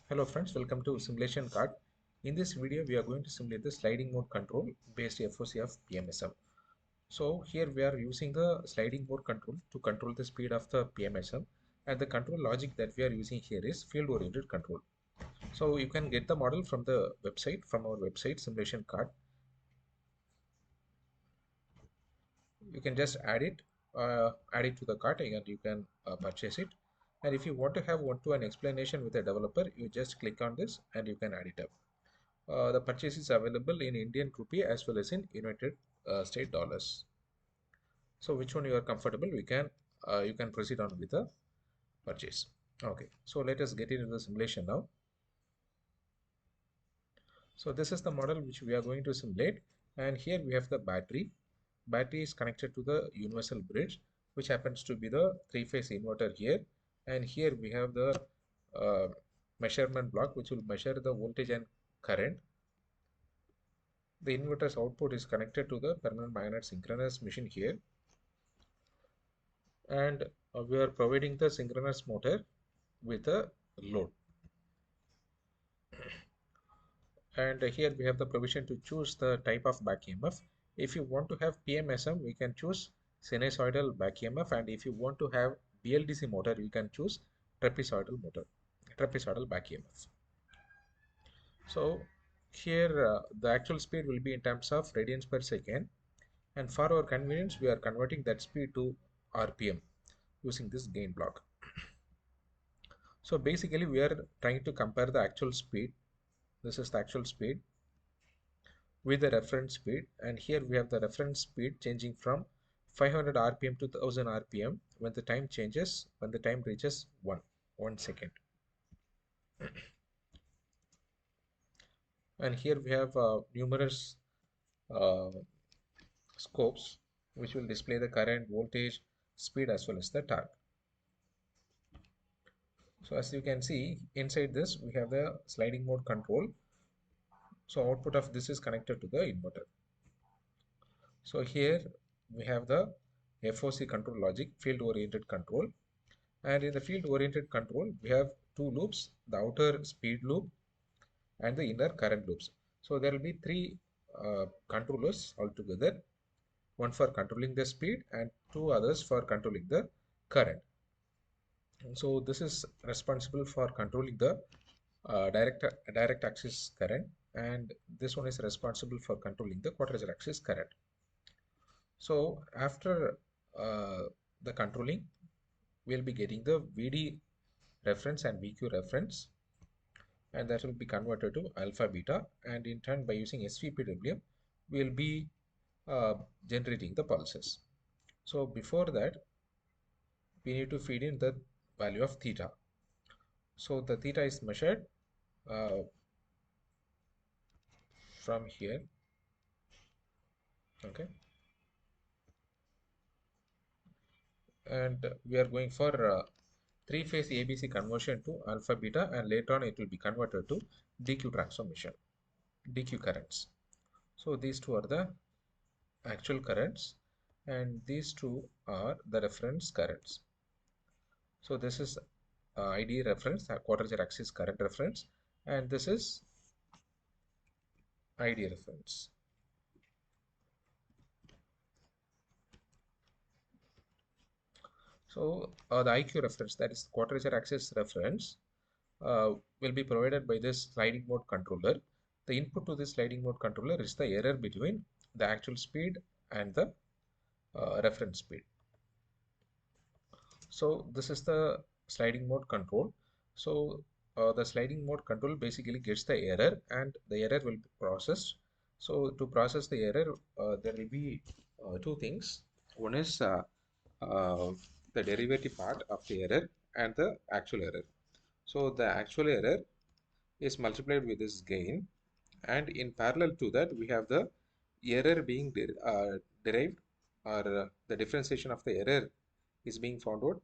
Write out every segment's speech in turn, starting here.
Hello friends, welcome to Simulation Card. In this video, we are going to simulate the sliding mode control based FOC of PMSM. So here we are using the sliding mode control to control the speed of the PMSM, and the control logic that we are using here is field oriented control. So you can get the model from the website, from our website Simulation Card. You can just add it to the cart and you can purchase it. And if you want to have one-to-one explanation with a developer, you just click on this and you can add it up. The purchase is available in Indian rupee as well as in United States dollars. So which one you are comfortable, you can proceed on with the purchase. Okay, so let us get into the simulation now. So this is the model which we are going to simulate, and here we have the battery. Battery is connected to the universal bridge, which happens to be the three-phase inverter here, and here we have the uh, measurement block which will measure the voltage and current. The inverter's output is connected to the permanent magnet synchronous machine here, and we are providing the synchronous motor with a load. And here we have the provision to choose the type of back EMF. If you want to have PMSM, we can choose sinusoidal back EMF, and if you want to have BLDC motor, you can choose trapezoidal back EMF. So here the actual speed will be in terms of radians per second, and for our convenience, we are converting that speed to RPM using this gain block. So basically we are trying to compare the actual speed. This is the actual speed with the reference speed, and here we have the reference speed changing from 500 rpm to 1000 rpm when the time changes, when the time reaches 1 second. And here we have numerous uh, scopes which will display the current, voltage, speed as well as the torque. So as you can see, inside this we have the sliding mode control. So output of this is connected to the inverter. So here we have the FOC control logic, field oriented control, and in the field oriented control we have two loops, the outer speed loop and the inner current loops. So there will be three controllers altogether, one for controlling the speed and two others for controlling the current. So this is responsible for controlling the direct axis current, and this one is responsible for controlling the quadrature axis current. So after the controlling, we'll be getting the VD reference and VQ reference, and that will be converted to alpha beta, and in turn by using SVPWM we'll be generating the pulses. So before that we need to feed in the value of theta. So the theta is measured uh, from here. Okay, and we are going for three-phase ABC conversion to alpha beta, and later on it will be converted to DQ transformation, DQ currents. So these two are the actual currents, and these two are the reference currents. So this is ID reference, quadrature axis current reference, and this is ID reference. So the IQ reference, that is quadrature axis reference, will be provided by this sliding mode controller. The input to this sliding mode controller is the error between the actual speed and the reference speed. So this is the sliding mode control. So the sliding mode control basically gets the error, and the error will be processed. So to process the error, there will be two things. One is uh, the derivative part of the error and the actual error. So the actual error is multiplied with this gain, and in parallel to that we have the error being derived, or the differentiation of the error is being found out,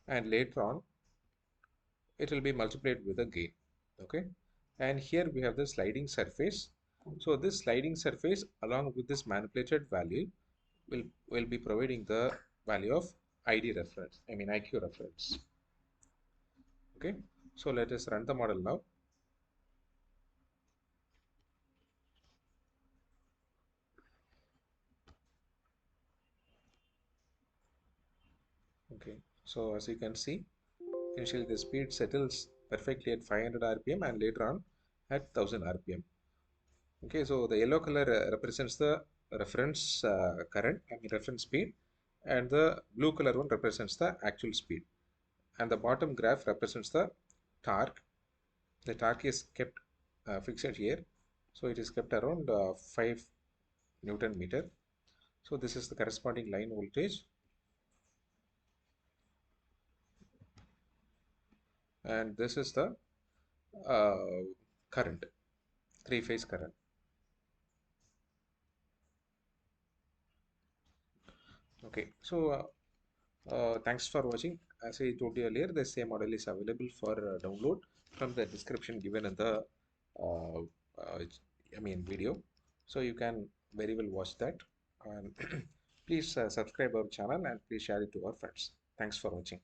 and later on it will be multiplied with a gain. Okay, and here we have the sliding surface. So this sliding surface along with this manipulated value will be providing the value of ID reference, I mean IQ reference. Okay, So let us run the model now. Okay, so as you can see, initially the speed settles perfectly at 500 rpm and later on at 1000 rpm. Okay, so the yellow color represents the reference current, I mean reference speed, and the blue color one represents the actual speed. And the bottom graph represents the torque. The torque is kept fixed here, so it is kept around 5 Newton meter. So this is the corresponding line voltage, and this is the uh, current, three-phase current. Okay, so thanks for watching. As I told you earlier, the same model is available for download from the description given in the uh, video. So you can very well watch that. And please subscribe our channel and please share it to our friends. Thanks for watching.